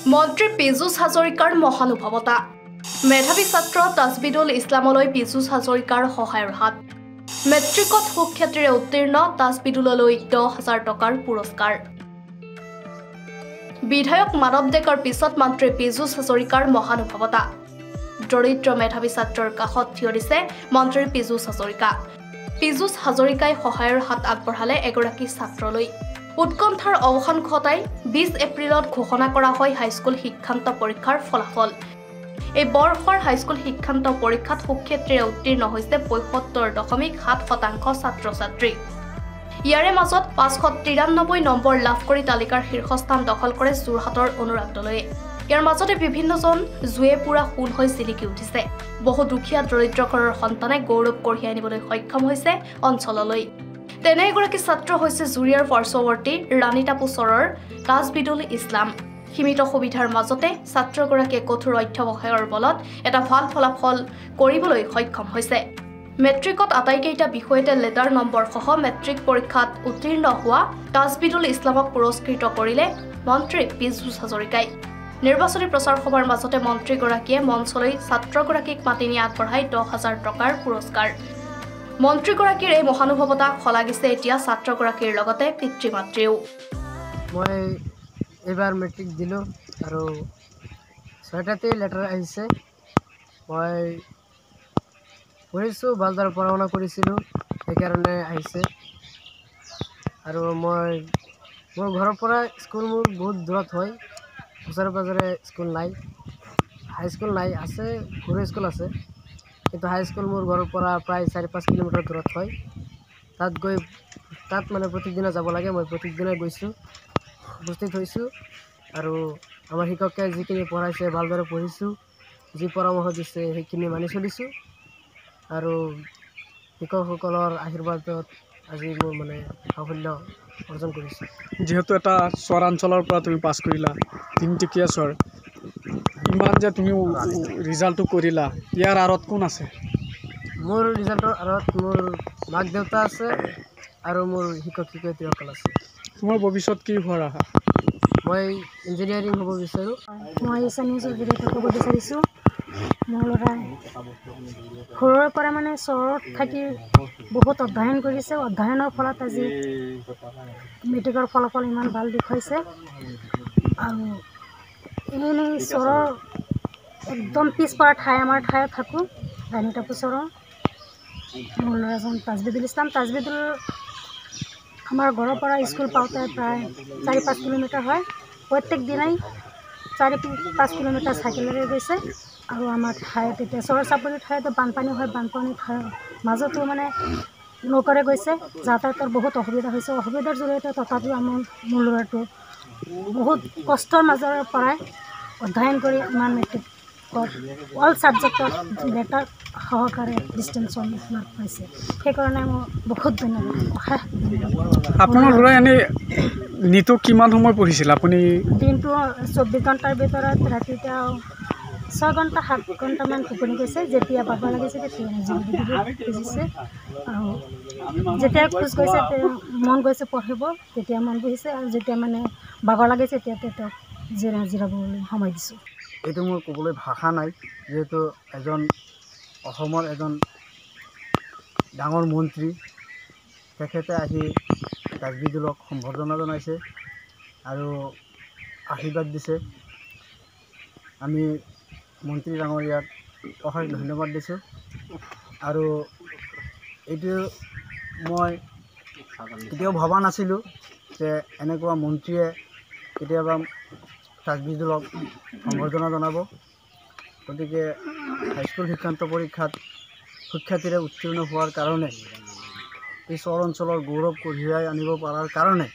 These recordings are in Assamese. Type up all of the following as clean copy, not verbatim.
মন্ত্ৰী পীযুষ হাজৰিকাৰ মহানুভৱতা মেধাৱী ছাত্ৰ তাজবিদুল ইছলামলৈ পীযুষ হাজৰিকাৰ সহায়ৰ হাত মেট্ৰিকত সুখ্যাতিৰে উত্তীৰ্ণ তাজবিদুললৈ 10,000 টকাৰ পুৰস্কাৰ বিধায়ক মানৱ ডেকাৰ পিছত মন্ত্ৰী পীযুষ হাজৰিকাৰ মহানুভৱতা দৰিদ্ৰ মেধাৱী ছাত্ৰৰ কাষত থিয় দিছে মন্ত্ৰী পীযুষ হাজৰিকা পীযুষ হাজৰিকাই সহায়ৰ হাত আগবঢ়ালে এগৰাকী ছাত্ৰলৈ উৎকণ্ঠাৰ অৱসান ঘটাই 20 এপ্ৰিলত ঘোষণা কৰা হয় হাইস্কুল শিক্ষান্ত পৰীক্ষাৰ ফলাফল এই বৰ্ষৰ হাইস্কুল শিক্ষান্ত পৰীক্ষাত সুখ্যাতিৰে উত্তীৰ্ণ হৈছে ৭৫.৭% ছাত্ৰ-ছাত্ৰী ইয়াৰে মাজত 593 নম্বৰ লাভ কৰি তালিকাৰ শীৰ্ষস্থান দখল কৰে যোৰহাটৰ অনুৰাগ দলয়ে ইয়াৰ মাজতে বিভিন্নজন জুয়ে পুৰা সোণ হৈ জিলিকি উঠিছে বহু দুখীয়া দৰিদ্ৰ ঘৰৰ সন্তানে গৌৰৱ কঢ়িয়াই আনিবলৈ সক্ষম হৈছে অঞ্চললৈ তেনে এগৰাকী ছাত্ৰ হৈছে জুৰিয়াৰ পাৰ্শ্বৱৰ্তী ৰাণীতাপুচৰৰ তাজবিদুল ইছলাম সীমিত সুবিধাৰ মাজতে ছাত্ৰগৰাকীয়ে কঠোৰ অধ্যৱসায়ৰ বলত এটা ভাল ফলাফল কৰিবলৈ সক্ষম হৈছে মেট্ৰিকত আটাইকেইটা বিষয়তে লেটাৰ নম্বৰ সহ মেট্ৰিক পৰীক্ষাত উত্তীৰ্ণ হোৱা তাজবিদুল ইছলামক পুৰস্কৃত কৰিলে মন্ত্ৰী পীযুষ হাজৰিকাই নিৰ্বাচনী প্ৰচাৰ সভাৰ মাজতে মন্ত্ৰীগৰাকীয়ে মঞ্চলৈ ছাত্ৰগৰাকীক মাতি নি আগবঢ়াই 10,000 টকাৰ পুৰস্কাৰ মন্ত্ৰীগৰাকীৰ এই মহানুভৱতা শলাগিছে এতিয়া ছাত্ৰগৰাকীৰ লগতে পিতৃ-মাতৃও মই এবাৰ মেট্ৰিক দিলোঁ আৰু 6টাতে লেটাৰ আহিছে মই পঢ়িছোঁ ভালদৰে পঢ়া শুনা কৰিছিলোঁ সেইকাৰণে আহিছে আৰু মই মোৰ ঘৰৰ পৰা স্কুল মোৰ বহুত দূৰত হয় ওচৰে পাজৰে স্কুল নাই হাইস্কুল নাই আছে সৰু স্কুল আছে কিন্তু হাইস্কুল মোৰ ঘৰৰ পৰা প্ৰায় 4-5 কিলোমিটাৰ দূৰত হয় তাত মানে প্ৰতিদিনে যাব লাগে মই প্ৰতিদিনে গৈছোঁ উপস্থিত হৈছোঁ আৰু আমাৰ শিক্ষকে যিখিনি পঢ়াইছে ভালদৰে পঢ়িছোঁ যি পৰামৰ্শ দিছে সেইখিনি মানি চলিছোঁ আৰু শিক্ষকসকলৰ আশীৰ্বাদত আজি মোৰ মানে সাফল্য অৰ্জন কৰিছোঁ যেহেতু এটা চৰাঞ্চলৰ পৰা তুমি পাছ কৰিলা তিনিটকীয়া চৰ ইমান যে তুমি ৰিজাল্টটো কৰিলা ইয়াৰ আঁৰত কোন আছে মোৰ ৰিজাল্টৰ আঁৰত মোৰ মাক দেউতা আছে আৰু মোৰ শিক্ষক শিক্ষয়িত্ৰীসকল আছে তোমাৰ ভৱিষ্যত কি হোৱাৰ আশা মই ইঞ্জিনিয়াৰিং হ'ব বিচাৰোঁ মই নিউজৰ জৰিয়তে ক'ব বিচাৰিছোঁ মোৰ ল'ৰাই সৰুৰে পৰা মানে চহৰত থাকি বহুত অধ্যয়ন কৰিছে অধ্যয়নৰ ফলত আজি মেট্ৰিকৰ ফলাফল ইমান ভাল দেখুৱাইছে আৰু এনেই চহৰৰ একদম পিছপৰা ঠাই আমাৰ ঠাইত থাকোঁ ৰাণীতাপুচৰৰ মোৰ ল'ৰাজন তাজবিদুল ইছলাম তাজবিদুল আমাৰ ঘৰৰ পৰা স্কুল পাওঁতে প্ৰায় 4-5 কিলোমিটাৰ হয় প্ৰত্যেক দিনাই 4-5 কিলোমিটাৰ চাইকেলেৰে গৈছে আৰু আমাৰ ঠাইত এতিয়া চৰ চাপৰি ঠাইতো বানপানী হয় বানপানী ঠাইৰ মাজতো মানে নৌকাৰে গৈছে যাতায়াতৰ বহুত অসুবিধা হৈছে অসুবিধাৰ জৰিয়তে তথাপিও মোৰ ল'ৰাটো বহুত কষ্টৰ মাজৰে পৰাই অধ্যয়ন কৰি ইমান মেট্ৰিকত অল ছাবজেক্টত লেটাৰ সহকাৰে ডিষ্টিংশ্যন মাৰ্ক পাইছে সেইকাৰণে মই বহুত ধন্যবাদ আপোনাৰ ল'ৰাই এনেই নিতৌ কিমান সময় পঢ়িছিল আপুনি দিনটো 24 ঘণ্টাৰ ভিতৰত ৰাতি তেওঁ 6 ঘণ্টা 7 ঘণ্টামান টোপনি গৈছে যেতিয়া পাব লাগিছে তেতিয়া বুজিছে আৰু যেতিয়া খোজ গৈছে মন গৈছে পঢ়িব তেতিয়া মন বহিছে আৰু যেতিয়া মানে বাগৰ লাগিছে তেতিয়া তেওঁক জিৰাবলৈ সময় দিছোঁ এইটো মোৰ ক'বলৈ ভাষা নাই যিহেতু অসমৰ এজন ডাঙৰ মন্ত্ৰী তেখেতে আহি তাজবিদুলক সম্বৰ্ধনা জনাইছে আৰু আশীৰ্বাদ দিছে আমি মন্ত্ৰী ডাঙৰীয়াক অশেষ ধন্যবাদ দিছোঁ আৰু এইটো মই কেতিয়াও ভবা নাছিলোঁ যে এনেকুৱা মন্ত্ৰীয়ে কেতিয়াবা তাজবিদুলক সম্বৰ্ধনা জনাব গতিকে হাইস্কুল শিক্ষান্ত পৰীক্ষাত সুখ্যাতিৰে উত্তীৰ্ণ হোৱাৰ কাৰণে এই চৰ অঞ্চলৰ গৌৰৱ কঢ়িয়াই আনিব পৰাৰ কাৰণে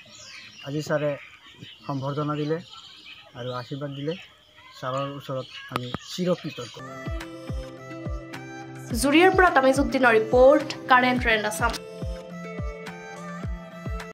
আজি ছাৰে সম্বৰ্ধনা দিলে আৰু আশীৰ্বাদ দিলে ছাৰৰ ওচৰত আমি চিৰকৃতজ্ঞ জুৰিয়াৰ পৰা তামিজুদ্দিনৰ ৰিপৰ্ট কাৰেণ্ট ট্ৰেণ্ড আছাম